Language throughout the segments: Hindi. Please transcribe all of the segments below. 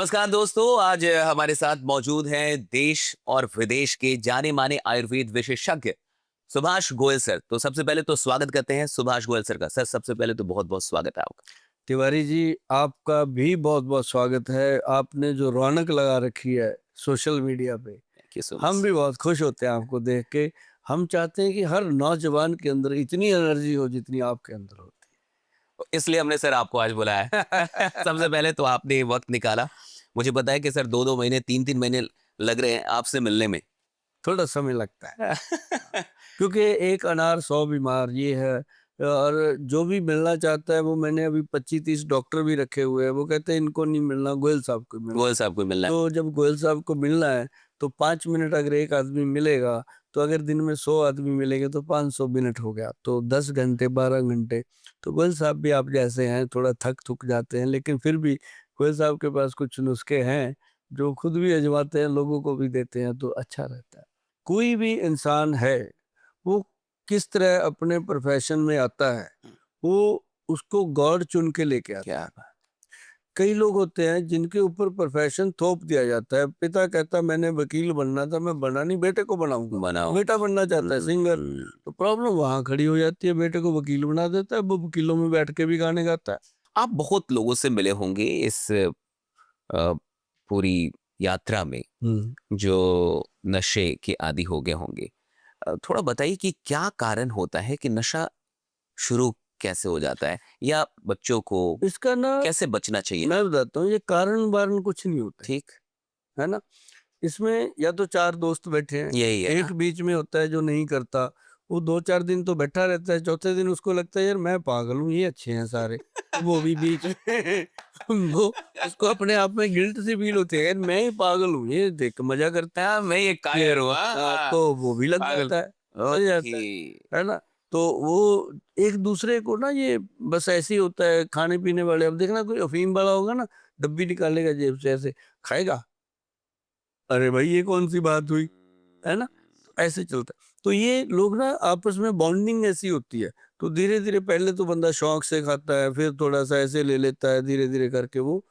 नमस्कार दोस्तों, आज हमारे साथ मौजूद हैं देश और विदेश के जाने माने आयुर्वेद विशेषज्ञ सुभाष गोयल सर। तो सबसे पहले तो स्वागत करते हैं सुभाष गोयल सर का। सर सबसे पहले तो बहुत बहुत स्वागत है आपका। तिवारी जी, आपका भी बहुत-बहुत स्वागत है। आपने जो रौनक लगा रखी है सोशल मीडिया पे, थैंक यू सो हम मच। भी बहुत खुश होते हैं आपको देख के। हम चाहते हैं कि हर नौजवान के अंदर इतनी एनर्जी हो जितनी आपके अंदर होती इसलिए हमने सर आपको आज बुलाया है। है। सबसे पहले तो आपने वक्त निकाला। मुझे पता है कि सर 2-2 महीने 3-3 महीने लग रहे हैं आपसे मिलने में। थोड़ा समय लगता है, क्योंकि एक अनार 100 बीमार ये है। और जो भी मिलना चाहता है वो मैंने अभी 25-30 डॉक्टर भी रखे हुए हैं, वो कहते हैं इनको नहीं मिलना, गोयल साहब को मिलना। गोयल साहब को मिलना है। तो जब गोयल साहब को मिलना है तो 5 मिनट अगर एक आदमी मिलेगा, तो अगर दिन में 100 आदमी मिलेंगे तो 500 मिनट हो गया, तो 10 घंटे 12 घंटे। तो गोयल साहब भी आप जैसे हैं, थोड़ा थक थुक जाते हैं, लेकिन फिर भी गोयल साहब के पास कुछ नुस्खे हैं जो खुद भी आजमाते हैं, लोगों को भी देते हैं, तो अच्छा रहता है। कोई भी इंसान है, वो किस तरह अपने प्रोफेशन में आता है, वो उसको गॉड चुन के लेके आता है। क्या कई लोग होते हैं जिनके ऊपर प्रोफेशन थोप दिया जाता है। पिता कहता है मैंने वकील बनना था, मैं बना नहीं, बेटे को बनाऊंगा। बनाओ। बेटा बनना चाहता है सिंगर, तो प्रॉब्लम वहां खड़ी हो जाती है। बेटे को वकील बना देता है, वो वकीलों में बैठ के भी गाने गाता है। आप बहुत लोगों से मिले होंगे इस पूरी यात्रा में जो नशे के आदी हो गए होंगे। थोड़ा बताइए कि क्या कारण होता है कि नशा शुरू कैसे हो जाता है, या बच्चों को इसका ना कैसे बचना चाहिए? मैं बताता हूँ, ये कारण वारण कुछ नहीं होता ठीक, है ना। इसमें या तो 4 दोस्त बैठे हैं, यही है एक ना? बीच में होता है जो नहीं करता, वो 2-4 दिन तो बैठा रहता है, चौथे दिन उसको लगता है यार मैं पागल हूँ, ये अच्छे हैं सारे। वो भी बीच में वो उसको अपने आप में गिल्ट सी फील होती है, यार मैं ही पागल हूँ, ये देख के मजा करता हाँ, मैं ये है। कायर हूँ। हाँ, हाँ, तो वो भी लग पागल। जाता है, लग जाता ओके। है ना। तो वो एक दूसरे को ना, ये बस ऐसे ही होता है खाने पीने वाले। अब देखना कोई अफीम वाला होगा ना, डब्बी निकालेगा जेब से, ऐसे खाएगा, अरे भाई ये कौन सी बात हुई, है ना। ऐसे चलता है। तो ये लोग ना आपस में बॉन्डिंग ऐसी होती है। तो धीरे धीरे पहले तो बंदा शौक से खाता है, फिर थोड़ा सा ऐसे ले लेता है, धीरे धीरे करके वो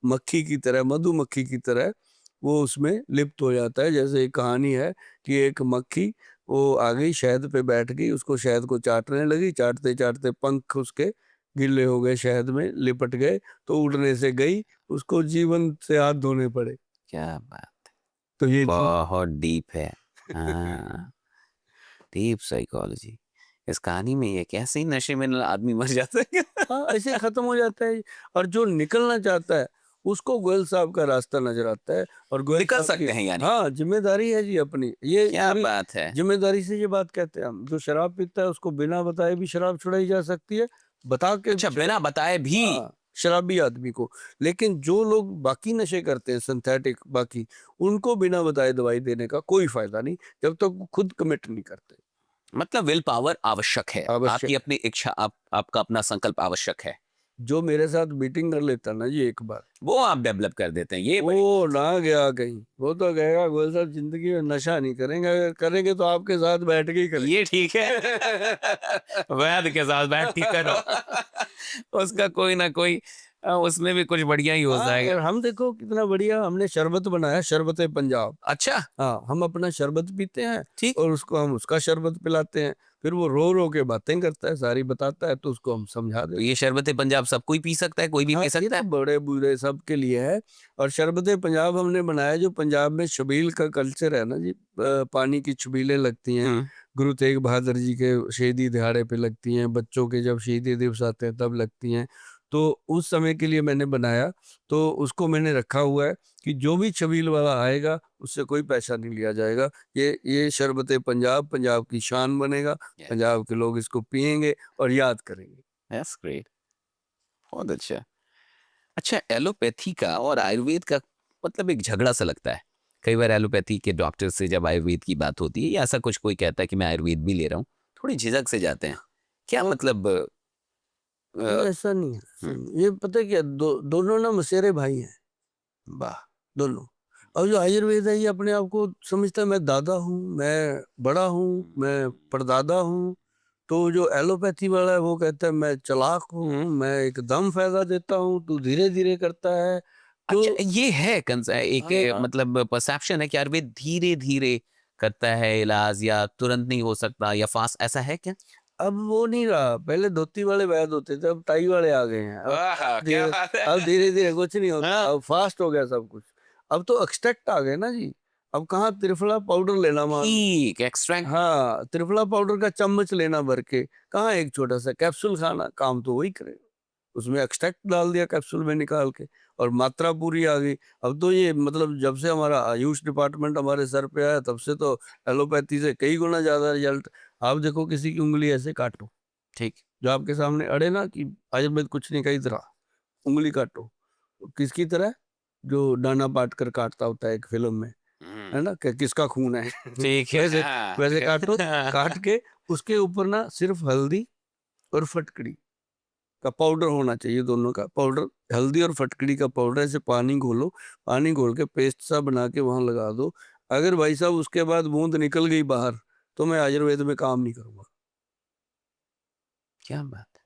मक्खी की तरह, मधुमक्खी की तरह वो उसमें लिप्त हो जाता है। जैसे एक कहानी है कि एक मक्खी वो आ गई शहद पे, बैठ गई, उसको शहद को चाटने लगी, चाटते चाटते पंख उसके गिल्ले हो गए, शहद में लिपट गए, तो उड़ने से गई, उसको जीवन से हाथ धोने पड़े। क्या बात। तो ये थी। बहुत डीप है। हाँ, डीप साइकोलॉजी इस कहानी में। ये कैसे ही नशे में आदमी मर जाता है। हाँ, ऐसे खत्म हो जाता है। और जो निकलना चाहता है उसको गोयल साहब का रास्ता नजर आता है, और गोयल निकल साहब की सकते हैं यानी। हाँ जिम्मेदारी है जी अपनी, ये क्या पूरी बात है। जिम्मेदारी से ये बात कहते हैं हम। जो शराब पीता है उसको बिना बताए भी शराब छुड़ाई जा सकती है, बता के भी अच्छा, बिना बताए भी? हाँ, शराबी आदमी को। लेकिन जो लोग बाकी नशे करते हैं सिंथेटिक बाकी, उनको बिना बताए दवाई देने का कोई फायदा नहीं, जब तक वो खुद कमिट नहीं करते। मतलब विल पावर आवश्यक है, आपकी आवश्यक। अपनी इच्छा, आपका अपना संकल्प आवश्यक है। जो मेरे साथ मीटिंग कर लेता ना जी एक बार, वो आप डेवलप कर देते हैं, ये बड़ी वो ना गया कहीं, वो तो कहेगा गोयल साहब जिंदगी में नशा नहीं करेंगे, अगर करेंगे तो आपके साथ बैठ के ही ये ठीक है। करेंगे। वैद के साथ बैठ के करो। उसका कोई ना कोई उसमें भी कुछ बढ़िया ही हो हाँ, जाएगा। और हम देखो कितना बढ़िया हमने शरबत बनाया, शरबत पंजाब। अच्छा। हाँ, हम अपना शरबत पीते हैं ठीक। और उसको हम उसका शरबत पिलाते हैं। फिर वो रो रो के बातें करता है, सारी बताता है, तो उसको हम समझा तो देते ये हैं। शरबत पंजाब सब कोई पी सकता है, कोई भी हाँ, पी ये सकता तो है? बड़े बूढ़े सबके लिए है। और शरबत पंजाब हमने बनाया, जो पंजाब में छबील का कल्चर है ना जी, पानी की छबीलें लगती हैं, हम्म। गुरु तेग बहादुर जी के शहीदी दिहाड़े पे लगती हैं, बच्चों के जब शहीदी दिवस आते हैं तब लगती हैं। तो उस समय के लिए मैंने बनाया, तो उसको मैंने रखा हुआ है कि जो भी छबील वाला आएगा उससे कोई पैसा नहीं लिया जाएगा। ये शरबत पंजाब पंजाब की शान बनेगा, पंजाब के लोग इसको पियेंगे और याद करेंगे। That's great. बहुत अच्छा। अच्छा, एलोपैथी का और आयुर्वेद का मतलब एक झगड़ा सा लगता है। कई बार एलोपैथी के डॉक्टर से जब आयुर्वेद की बात होती है, या ऐसा कुछ कोई कहता है कि मैं आयुर्वेद भी ले रहा हूँ, थोड़ी झिझक से जाते हैं। क्या और मतलब ये अ, ऐसा नहीं है, हम्म, ये पता है क्या, दोनों ना मसेरे भाई हैं, वाह। दोनों। और जो आयुर्वेद है ये अपने आप को समझता है मैं दादा हूँ, मैं बड़ा हूँ, मैं परदादा हूँ। तो जो एलोपैथी वाला है वो कहता है मैं चालाक हूँ, मैं एकदम फायदा देता हूँ, तू धीरे धीरे करता है, तो अच्छा, ये है एक हाँ, मतलब परसेप्शन है कि आयुर्वेद धीरे धीरे करता है इलाज, या तुरंत नहीं हो सकता, या फास्ट, ऐसा है क्या? अब वो नहीं रहा, पहले धोती वाले वैद होते थे, अब टाई वाले आ गए हैं। वाह, क्या धीरे बात है। अब धीरे धीरे कुछ नहीं होता, हाँ, अब फास्ट हो गया सब कुछ। अब तो एक्सट्रैक्ट आ गए ना जी। अब कहाँ त्रिफला पाउडर लेना, मान लो, ठीक एक्सट्रैक्ट। हाँ, त्रिफला पाउडर का चम्मच लेना भर के, कहाँ एक छोटा सा कैप्सूल खाना, काम तो वही करे। उसमें एक्सट्रैक्ट डाल दिया कैप्सूल में निकाल के, और मात्रा पूरी आ गई। अब तो ये मतलब जब से हमारा आयुष डिपार्टमेंट हमारे सर पे आया, तब से तो एलोपैथी से कई गुना ज्यादा रिजल्ट। आप देखो, किसी की उंगली ऐसे काटो, ठीक। जो आपके सामने अड़े ना कि आयुर्वेद कुछ नहीं कही तरह, उंगली काटो, तो किसकी तरह, जो डाना पाटकर काटता होता है एक फिल्म में, है ना, कि किसका खून है। ठीक है। वैसे हाँ। वैसे काटो, काट के उसके ऊपर ना सिर्फ हल्दी और फटकड़ी का पाउडर होना चाहिए, दोनों का पाउडर, हल्दी और फटकड़ी का पाउडर, ऐसे पानी घोलो, पानी घोल के पेस्ट सा बना के वहां लगा दो। अगर भाई साहब उसके बाद बूंद निकल गई बाहर, तो मैं आयुर्वेद में काम नहीं करूंगा। क्या बात है।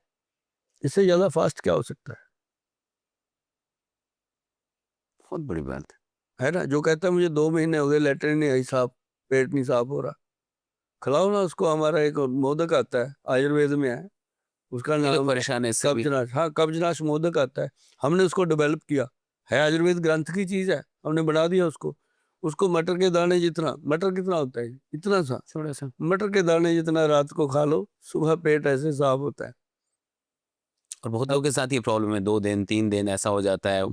इससे ज्यादा फास्ट क्या हो सकता बहुत बड़ी बात है ना। जो कहता है मुझे 2 महीने हो गए लेटरिन नहीं आई साहब, पेट नहीं साफ हो रहा, खिलाओ ना उसको, हमारा एक मोदक आता है, आयुर्वेद में है, उसका है। ये लोग नाम है परेशान है इससे भी। कब्जनाश। हाँ, कब्जनाश मोदक आता है, हमने उसको डेवलप किया, है आयुर्वेद ग्रंथ की चीज है, हमने बना दिया उसको। उसको मटर के दाने जितना, मटर कितना होता है, इतना सा, थोड़ा सा। मटर के दाने जितना रात को खा लो, सुबह पेट ऐसे साफ होता है। और बहुत अब लोगों के साथ ये प्रॉब्लम है, 2 दिन 3 दिन ऐसा हो जाता है।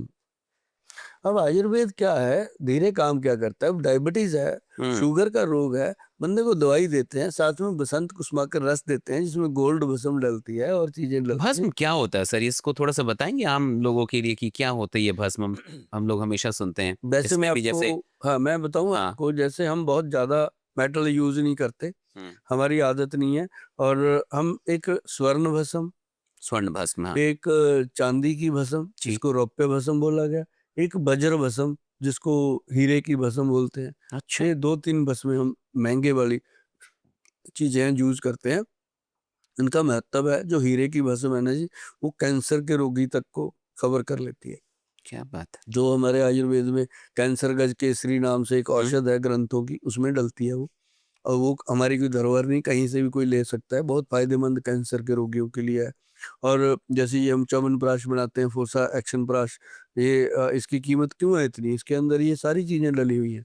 अब आयुर्वेद क्या है, धीरे काम क्या करता है, अब डायबिटीज है, हम्म। शुगर का रोग है, बंदे को दवाई देते हैं, साथ में बसंत कुसुमाकर रस देते हैं, जिसमें गोल्ड भस्म डलती है और चीजें डलती हैं। भस्म क्या होता है सर, इसको थोड़ा सा बताएंगे आम लोगों के लिए कि क्या होता है ये भस्म? हम लोग हमेशा सुनते हैं, वैसे मैं इसमें भी आपको, जैसे। हाँ मैं बताऊं हाँ। आपको, जैसे हम बहुत ज्यादा मेटल यूज नहीं करते, हम्म। हमारी आदत नहीं है, और हम एक स्वर्ण भस्म, स्वर्ण भस्म, हाँ। एक चांदी की भस्म जी। जिसको रौप्य भस्म बोला गया, एक वज्र भस्म जिसको हीरे की भस्म बोलते हैं, अच्छा। ये 2-3 भस्में हम महंगे वाली चीजें यूज करते हैं। इनका महत्व है, जो हीरे की भस्म है ना जी, वो कैंसर के रोगी तक को कवर कर लेती है। क्या बात है। जो हमारे आयुर्वेद में कैंसर गज केसरी नाम से एक हम्म। औषध है ग्रंथों की, उसमें डलती है वो, और वो हमारी कोई धरोहर नहीं, कहीं से भी कोई ले सकता है, बहुत फायदेमंद कैंसर के रोगियों के लिए है। और जैसे ये हम च्यवनप्राश बनाते हैं, फोसा एक्शन प्राश, ये इसकी कीमत क्यों है इतनी, इसके अंदर ये सारी चीजें डली हुई हैं।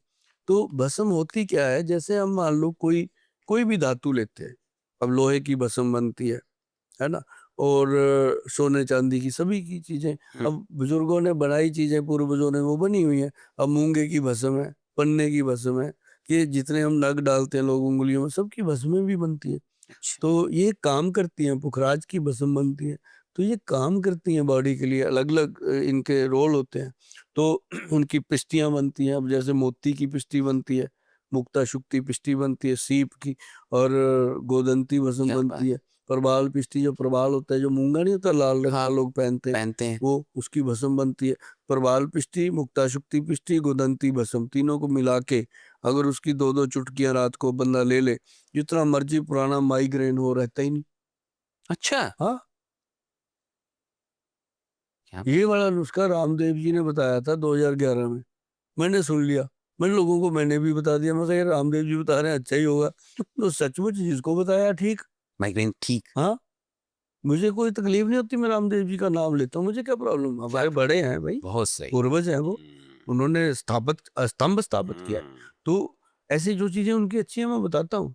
तो भस्म होती क्या है, जैसे हम मान लो कोई कोई भी धातु लेते हैं, अब लोहे की भस्म बनती है ना, और सोने चांदी की, सभी की चीजें, हम्म। अब बुजुर्गों ने बनाई चीजें, पूर्वजों ने, वो बनी हुई है। अब मूंगे की भस्म है, पन्ने की भस्म है, कि जितने हम नग डालते हैं लोग उंगलियों में, सबकी भस्में भी बनती है। अच्छा। तो ये काम करती हैं, पुखराज की भस्म बनती है। तो ये काम करती हैं बॉडी के लिए, अलग अलग इनके रोल होते हैं। तो उनकी पिष्टियां बनती हैं, अब जैसे मोती की पिष्टी बनती है, मुक्ता शुक्ति पिष्टी बनती है सीप की, और गोदंती भस्म क्या बात। बनती है। प्रबाल पिष्टी, जो प्रबाल होता है, जो मूंगा नहीं होता लाल रंग का हाँ, लोग पहनते हैं, पहनते हैं। वो उसकी भस्म बनती है। प्रबाल पिष्टी, मुक्ता शुक्ति पिष्टी, गोदंती भस्म, तीनों को मिला के अगर उसकी 2-2 चुटकियां रात को बंदा ले ले, जितना मर्जी पुराना माइग्रेन हो, रहता ही नहीं। अच्छा। हाँ, क्या ये वाला नुस्खा रामदेव जी ने बताया था 2011 में, मैंने सुन लिया, मैंने लोगों को मैंने भी बता दिया, मैं कहा यार रामदेव जी बता रहे हैं, अच्छा ही होगा। तो सचमुच जिसको बताया ठीक। माइग्रेन ठीक। हाँ, मुझे कोई तकलीफ नहीं होती, मैं रामदेव जी का नाम लेता हूँ, मुझे क्या प्रॉब्लम, क्या हमारे बड़े हैं भाई, बहुत सही। पूर्वज हैं वो, हम्म। उन्होंने स्तंभ स्थापित किया है। हम्म। तो ऐसी जो चीजें उनकी अच्छी हैं मैं बताता हूँ,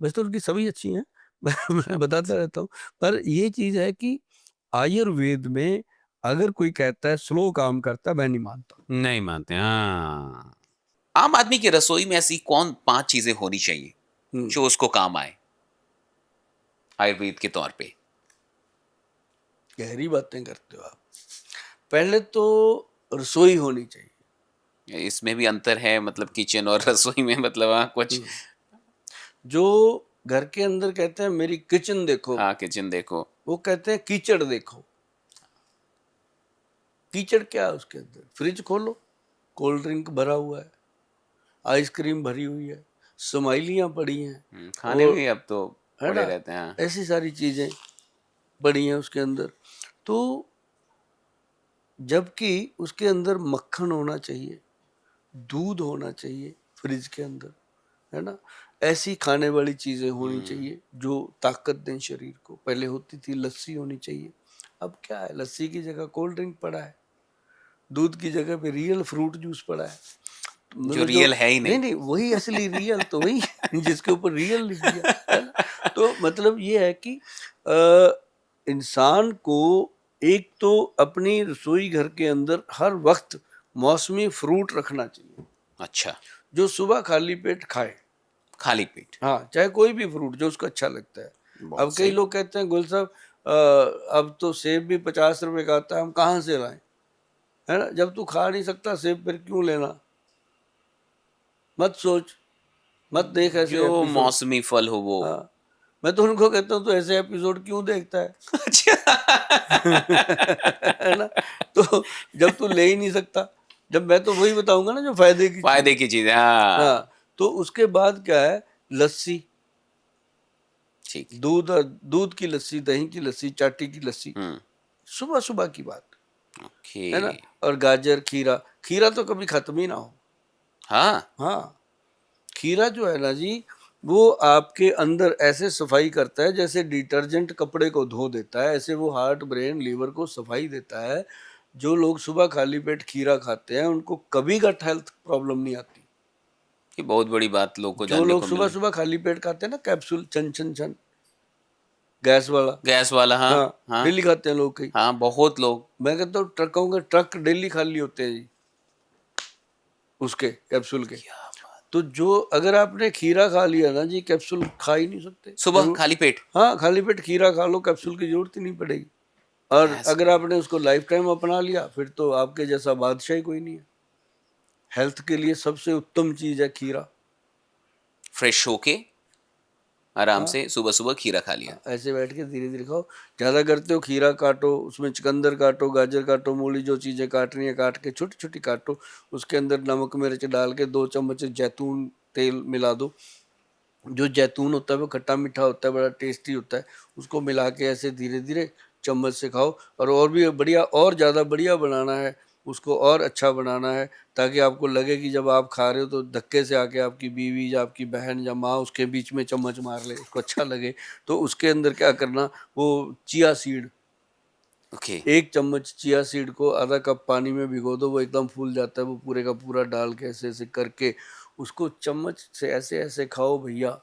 वैसे तो उनकी सभी अच्छी हैं, मैं क्या बात बताता है। रहता हूँ। पर ये चीज है कि आयुर्वेद में अगर कोई कहता है स्लो काम करता है, मैं नहीं मानता। नहीं मानते, हाँ। आम आदमी की रसोई में ऐसी कौन 5 चीजें होनी चाहिए हम्म, जो उसको काम आए आयुर्वेद के तौर पे? गहरी बातें करते हो आप। पहले तो रसोई होनी चाहिए। इसमें भी अंतर है, मतलब किचन और रसोई में, मतलब हाँ कुछ। हम्म, जो घर के अंदर कहते हैं मेरी किचन देखो, हाँ, किचन देखो। वो कहते हैं कीचड़ देखो। कीचड़ क्या है उसके अंदर, फ्रिज खोलो, कोल्ड ड्रिंक भरा हुआ है, आइसक्रीम भरी हुई है, स्माइलियाँ पड़ी हैं, खाने और भी अब तो है पड़े ना, रहते हैं, हाँ। ऐसी सारी चीजें पड़ी हैं उसके अंदर। तो जबकि उसके अंदर मक्खन होना चाहिए, दूध होना चाहिए फ्रिज के अंदर, है ना। ऐसी खाने वाली चीजें होनी चाहिए जो ताकत दें शरीर को। पहले होती थी लस्सी होनी चाहिए, अब क्या है, लस्सी की जगह कोल्ड ड्रिंक पड़ा है, दूध की जगह पे रियल फ्रूट जूस पड़ा है। तो जो मतलब जो रियल है ही नहीं नहीं। नहीं वही असली रियल तो वही जिसके ऊपर रियल लिख दिया, है ना। तो मतलब ये है कि इंसान को एक तो अपनी रसोई घर के अंदर हर वक्त मौसमी फ्रूट रखना चाहिए, अच्छा, जो सुबह खाली पेट खाए। खाली पेट। हाँ, चाहे कोई भी फ्रूट जो उसको अच्छा लगता है। बहुत अब कई सही। लोग कहते हैं गुल साहब अब तो सेब भी 50 रुपए का आता है, हम कहाँ से लाएं, है ना। जब तू खा नहीं सकता सेब फिर क्यों लेना। मत सोच, मत देख ऐसे जो एपिसोड। मौसमी फल हो वो। हाँ, मैं तो उनको कहता हूँ तो ऐसे एपिसोड क्यों देखता है है ना। तो जब तू ले ही नहीं सकता, जब मैं तो वही बताऊंगा ना जो फायदे की चीज फायदे है। की चीज है, हाँ। हाँ, तो उसके बाद क्या है, लस्सी, ठीक है। दूध, दूध की लस्सी, दही की लस्सी, चाटी की लस्सी, हम्म। सुबह सुबह की बात, ओके। है ना। और गाजर, खीरा, खीरा तो कभी खत्म ही ना हो। हाँ। हाँ, खीरा जो है ना जी, वो आपके अंदर ऐसे सफाई करता है जैसे डिटर्जेंट कपड़े को धो देता है, ऐसे वो हार्ट, ब्रेन, लीवर को सफाई देता है। जो लोग सुबह खाली पेट खीरा खाते हैं उनको कभी गट हेल्थ प्रॉब्लम नहीं आती। ये बहुत बड़ी बात लोगों को जो जानने लोग को मिल सुबह रही। सुबह खाली पेट खाते हैं ना कैप्सूल, छन छन छन, गैस वाला, गैस वाला, हाँ। हाँ, हाँ। डेली खाते हैं लोग कई। हाँ, बहुत लोग। मैं कहता हूँ ट्रकों के ट्रक डेली खाली होते हैं जी उसके कैप्सूल के। क्या बात। तो जो अगर आपने खीरा खा लिया ना जी, कैप्सूल खा ही नहीं सकते सुबह जरूर। खाली पेट। हाँ, खाली पेट खीरा खा लो, कैप्सूल की जरूरत ही नहीं पड़ेगी। और गैस अगर आपने उसको लाइफ टाइम अपना लिया फिर तो आपके जैसा बादशाह ही कोई नहीं है। हेल्थ के लिए सबसे उत्तम चीज है खीरा। फ्रेश होके आराम हाँ, से सुबह सुबह खीरा खा लिया। हाँ, ऐसे बैठ के धीरे धीरे खाओ। ज्यादा करते हो खीरा काटो, उसमें चुकंदर काटो, गाजर काटो, मूली, जो चीजें काटनी है काट के छोटी छोटी काटो। उसके अंदर नमक मिर्च डाल के 2 चम्मच जैतून तेल मिला दो। जो जैतून होता है वो खट्टा मीठा होता है, बड़ा टेस्टी होता है। उसको मिला के ऐसे धीरे धीरे चम्मच से खाओ। और भी बढ़िया, और ज़्यादा बढ़िया बनाना है उसको, और अच्छा बनाना है, ताकि आपको लगे कि जब आप खा रहे हो तो धक्के से आके आपकी बीवी या आपकी बहन या माँ उसके बीच में चम्मच मार ले, उसको अच्छा लगे। तो उसके अंदर क्या करना, वो चिया सीड, ओके। 1 चम्मच चिया सीड को आधा कप पानी में भिगो दो, वो एकदम फूल जाता है, वो पूरे का पूरा डाल के ऐसे ऐसे करके उसको चम्मच से ऐसे ऐसे खाओ भैया,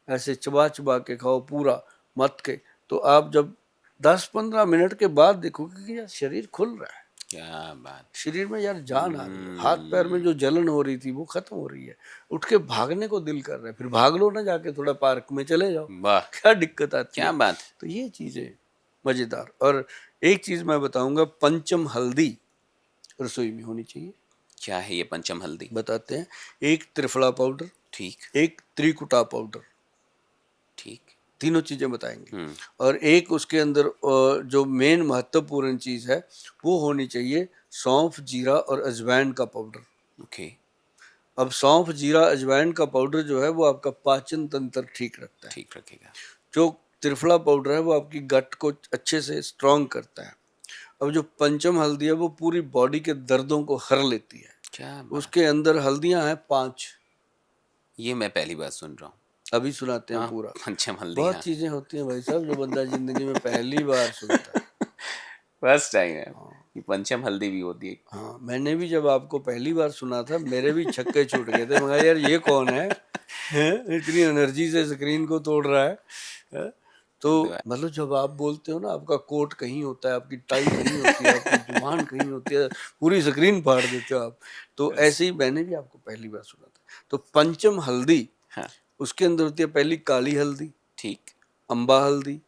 ऐसे चबा चबा के खाओ पूरा, मत के। तो आप जब 10-15 मिनट के बाद देखोगे कि यार शरीर खुल रहा है, क्या बात। शरीर में यार जान आ रही है, हाथ पैर में जो जलन हो रही थी वो खत्म हो रही है, उठ के भागने को दिल कर रहा है, फिर भाग लो ना, जाके थोड़ा पार्क में चले जाओ, वाह। क्या दिक्कत आती क्या है। बात है। तो ये चीजें मजेदार। और एक चीज मैं बताऊंगा, पंचम हल्दी रसोई में होनी चाहिए। क्या है ये पंचम हल्दी। बताते हैं, एक त्रिफला पाउडर, ठीक। एक त्रिकुटा पाउडर, ठीक। तीनों चीजें बताएंगे। हम्म। और एक उसके अंदर जो मेन महत्वपूर्ण चीज है वो होनी चाहिए सौंफ, जीरा और अजवाइन का पाउडर। ओके। अब सौंफ, जीरा, अजवाइन का पाउडर जो है वो आपका पाचन तंत्र ठीक रखता है। ठीक रखेगा। जो त्रिफला पाउडर है वो आपकी गट को अच्छे से स्ट्रॉन्ग करता है। अब जो पंचम हल्दी है वो पूरी बॉडी के दर्दों को हर लेती है। क्या बात। उसके अंदर हल्दियां हैं 5। ये मैं पहली बार सुन रहा हूँ। अभी सुनाते हैं हाँ, पूरा। पंचम हल्दी, बहुत हाँ। चीजें होती हैं भाई साहब जो बंदा जिंदगी में पहली बार सुनता है। फर्स्ट टाइम है हाँ, कि पंचम हल्दी भी होती है। हाँ, मैंने भी जब आपको पहली बार सुना था मेरे भी छक्के छूट गए थे, मगर यार ये कौन है, हैं? इतनी एनर्जी से स्क्रीन को तोड़ रहा है, हैं? तो मतलब जब आप बोलते हो ना, आपका कोट कहीं होता है, आपकी टाई कहीं होती है, आपकी जुबान कहीं होती है, पूरी स्क्रीन फाड़ देते हो आप। तो बस। ऐसे ही मैंने भी आपको पहली बार सुना था। तो पंचम हल्दी, हाँ। उसके अंदर होती है पहली काली हल्दी, ठीक। अम्बा हल्दी,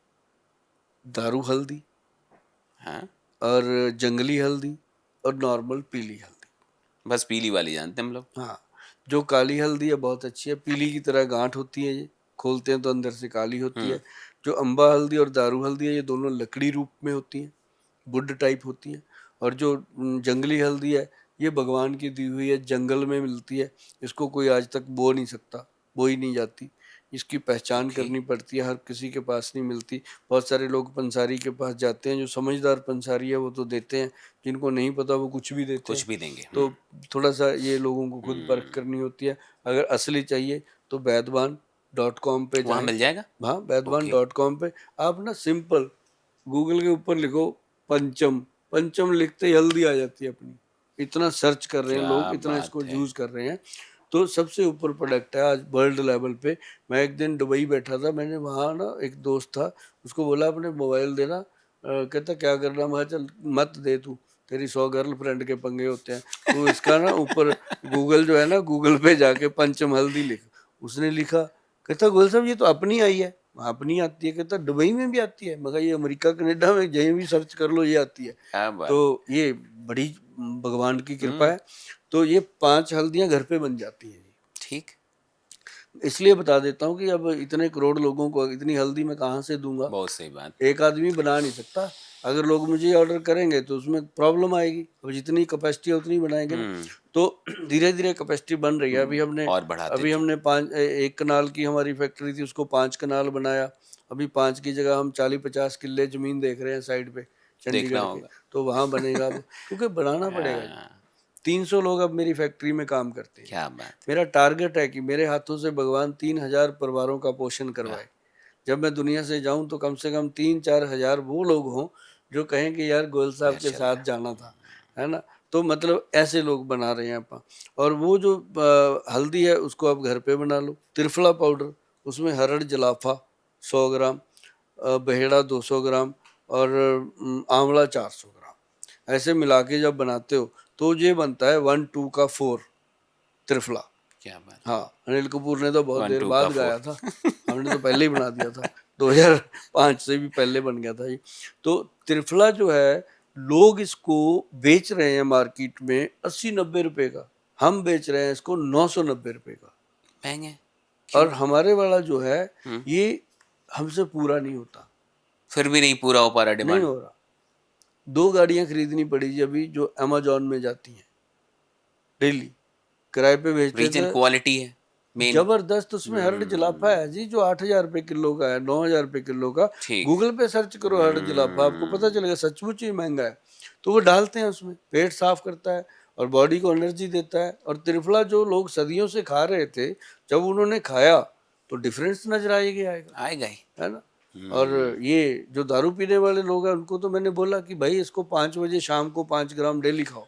दारू हल्दी, हाँ। और जंगली हल्दी, और नॉर्मल पीली हल्दी। बस पीली वाली जानते हम लोग। हाँ, जो काली हल्दी है बहुत अच्छी है, पीली की तरह गांठ होती है, ये खोलते हैं तो अंदर से काली होती हम्म। है। जो अम्बा हल्दी और दारू हल्दी है ये दोनों लकड़ी रूप में होती हैं, वुड टाइप होती हैं। और जो जंगली हल्दी है ये भगवान की दी हुई है, जंगल में मिलती है, इसको कोई आज तक बो नहीं सकता, बोई नहीं जाती। इसकी पहचान ओके। करनी पड़ती है, हर किसी के पास नहीं मिलती। बहुत सारे लोग पंसारी के पास जाते हैं, जो समझदार पंसारी है वो तो देते हैं, जिनको नहीं पता वो कुछ भी देते हैं। कुछ भी देंगे। तो थोड़ा सा ये लोगों को खुद परख हम्म, करनी होती है। अगर असली चाहिए तो वैद्वान.com पे वहाँ जाएं। मिल जाएगा। हाँ, ओके। वैद्वान.com पे आप ना सिंपल गूगल के ऊपर लिखो पंचम, पंचम लिखते ही हल्दी आ जाती है अपनी। इतना सर्च कर रहे हैं क्या लोग, इतना इसको बात है। यूज कर रहे हैं। तो सबसे ऊपर प्रोडक्ट है आज वर्ल्ड लेवल पे। मैं एक दिन दुबई बैठा था, मैंने वहाँ ना एक दोस्त था, उसको बोला अपने मोबाइल देना। कहता क्या करना, मैं कहा, चल मत दे तू, तेरी 100 गर्लफ्रेंड के पंगे होते हैं, तो इसका ना ऊपर गूगल जो है ना, गूगल पे जाके पंचम हल्दी लिख। उसने लिखा, कहता गोयल साहब ये तो अपनी आई है। अपनी आती है? कहता दुबई में भी आती है। मगर ये अमेरिका कनाडा में कहीं भी सर्च कर लो, ये आती है। क्या तो बात। ये बड़ी भगवान की कृपा हम्म। है। तो ये 5 हल्दियां घर पे बन जाती हैं जी। ठीक। इसलिए बता देता हूँ कि अब इतने करोड़ लोगों को इतनी हल्दी मैं कहाँ से दूंगा। बहुत सही बात। एक आदमी बना नहीं सकता। अगर लोग मुझे ऑर्डर करेंगे तो उसमें प्रॉब्लम आएगी। अब जितनी कैपेसिटी है उतनी बनाएंगे ना। हम्म। तो धीरे धीरे कैपेसिटी बन रही है। और बढ़ाते अभी जाए। हमने 1 कनाल की हमारी फैक्ट्री थी, उसको 5 कनाल बनाया। अभी 5 की जगह हम 40-50 किले जमीन देख रहे हैं साइड पे देखना चंडीगढ़ के। होगा। तो वहाँ बनेगा अब, क्योंकि बनाना पड़ेगा जी। हाँ, 300 लोग अब मेरी फैक्ट्री में काम करते हैं। क्या बात है। मेरा टारगेट है कि मेरे हाथों से भगवान 3,000 परिवारों का पोषण वाह। करवाए। जब मैं दुनिया से जाऊं तो कम से कम 3-4 हजार वो लोग हों जो कहें कि यार गोयल साहब के साथ माशाल्लाह। जाना था, है ना। तो मतलब ऐसे लोग बना रहे हैं अपन। और वो जो हल्दी है उसको आप घर पे बना लो। त्रिफला पाउडर, उसमें हरड़ जलाफा 100 ग्राम, बहेड़ा 200 ग्राम और आंवला 400 ग्राम, ऐसे मिला के जब बनाते हो तो ये बनता है 1-2 का 4 त्रिफला। क्या बात। हाँ, अनिल कपूर ने तो बहुत वन देर टू का बाद गाया फोर। था। हमने तो पहले ही बना दिया था। 2005 से भी पहले बन गया था ये। तो त्रिफला जो है, लोग इसको बेच रहे हैं मार्केट में 80-90 रुपए का। हम बेच रहे हैं इसको 990 रुपए का। महंगे। और क्यों। हमारे वाला जो है, हम्म। ये हमसे पूरा नहीं होता। फिर भी नहीं पूरा हो पा रहा नहीं डिमांड। हो रहा। 2 गाड़ियां खरीदनी पड़ी जी अभी, जो अमेजोन में जाती हैं डेली, किराए पे भेजते रीजन थे। क्वालिटी है मेन। जबरदस्त उसमें हरड़ जलाफा है जी, जो 8,000 रुपए किलो का है, 9,000 रुपए किलो का। ठीक। गूगल पे सर्च करो हरड़ जलाफा, आपको पता चलेगा सचमुच ही महंगा है। तो वो डालते हैं उसमें, पेट साफ करता है और बॉडी को एनर्जी देता है। और त्रिफला जो लोग सदियों से खा रहे थे, जब उन्होंने खाया तो डिफरेंस नजर आएगा आएगा, आएगा ही। है ना। और ये जो दारू पीने वाले लोग हैं उनको तो मैंने बोला कि भाई इसको 5 बजे शाम को 5 ग्राम डेली खाओ,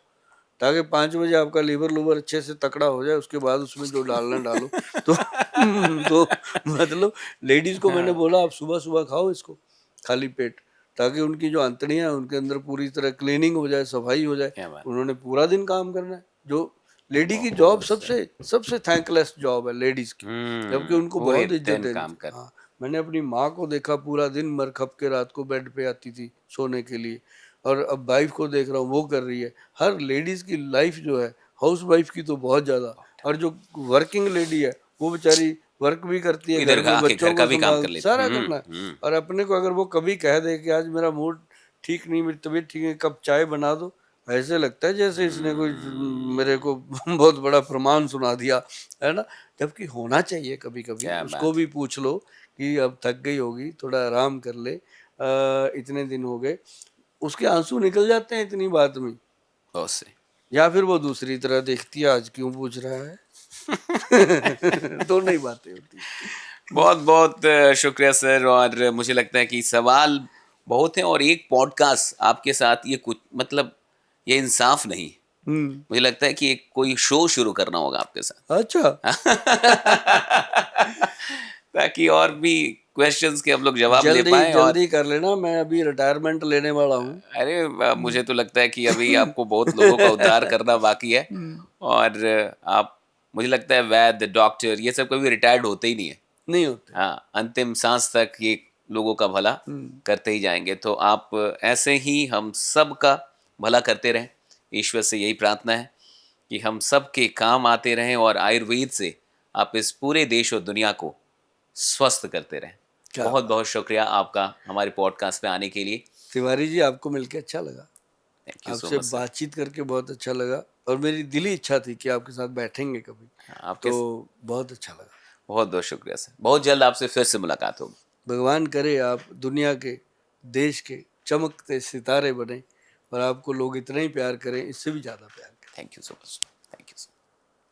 ताकि 5 बजे आपका लीवर लूवर अच्छे से तकड़ा हो जाए। उसके बाद उसमें जो डालना डालो। तो तो मतलब लेडीज को मैंने हाँ, बोला आप सुबह सुबह खाओ इसको खाली पेट, ताकि उनकी जो आंतड़ियां हैं उनके अंदर पूरी तरह क्लीनिंग हो जाए, सफाई हो जाए। क्या बात। उन्होंने पूरा दिन काम करना है। जो लेडी की जॉब बहुत सबसे सही। सबसे थैंकलेस जॉब है लेडीज की, जबकि उनको पूरे बहुत इज्जत दिन देनी काम चाहिए। कर। हाँ, मैंने अपनी माँ को देखा पूरा दिन मर खप के रात को बेड पे आती थी सोने के लिए, और अब वाइफ को देख रहा हूँ वो कर रही है। हर लेडीज की लाइफ जो है, हाउस वाइफ की तो बहुत ज्यादा। और जो वर्किंग लेडी है वो बेचारी वर्क भी करती है, इधर घर का में आके बच्चों घर का को भी काम संभाल कर लेते। सारा करना है। और अपने को अगर वो कभी कह दे कि आज मेरा मूड ठीक नहीं, मेरी तबीयत ठीक है, कप चाय बना दो, ऐसे लगता है जैसे इसने कोई मेरे को बहुत बड़ा प्रमाण सुना दिया, है ना। जबकि होना चाहिए कभी कभी, क्या उसको बात है। भी पूछ लो कि अब थक गई होगी, थोड़ा आराम कर ले, इतने दिन हो गए। उसके आंसू निकल जाते हैं इतनी बात में। बहुत सही। या फिर वो दूसरी तरह देखती है, आज क्यों पूछ रहा है। दोनों ही बातें होती हैं। बहुत बहुत शुक्रिया सर। और मुझे लगता है कि सवाल बहुत हैं और एक पॉडकास्ट आपके साथ ये कुछ मतलब ये इंसाफ नहीं। हम्म। मुझे लगता है कि एक कोई शो शुरू करना होगा आपके अच्छा। साथ। ताकि और भी क्वेश्चंस के हम लोग जवाब ले जल्दी पाएं। और जल्दी कर लेना, मैं अभी रिटायरमेंट लेने वाला हूँ। अरे मुझे तो लगता है कि अभी आपको बहुत लोगों का उद्धार करना बाकी है। और आप मुझे लगता है वैद्य डॉक्टर ये सब कभी रिटायर्ड होते ही नहीं है। नहीं होते। हाँ, अंतिम सांस तक ये लोगों का भला हम्म। करते ही जाएंगे। तो आप ऐसे ही हम सब का भला करते रहें। ईश्वर से यही प्रार्थना है कि हम सब के काम आते रहें और आयुर्वेद से आप इस पूरे देश और दुनिया को स्वस्थ करते रहें। क्या बहुत बात। बहुत शुक्रिया आपका हमारे पॉडकास्ट पे आने के लिए। तिवारी जी, आपको मिलके अच्छा लगा। थैंक यू सो आपसे मच सर। बातचीत करके बहुत अच्छा लगा, और मेरी दिली इच्छा थी कि आपके साथ बैठेंगे कभी। आपके तो बहुत अच्छा लगा। बहुत बहुत शुक्रिया सर, बहुत जल्द आपसे फिर से मुलाकात होगी। भगवान करे आप दुनिया के, देश के चमकते सितारे बने और आपको लोग इतना ही प्यार करें, इससे भी ज़्यादा प्यार करें। Thank you so much. Thank you so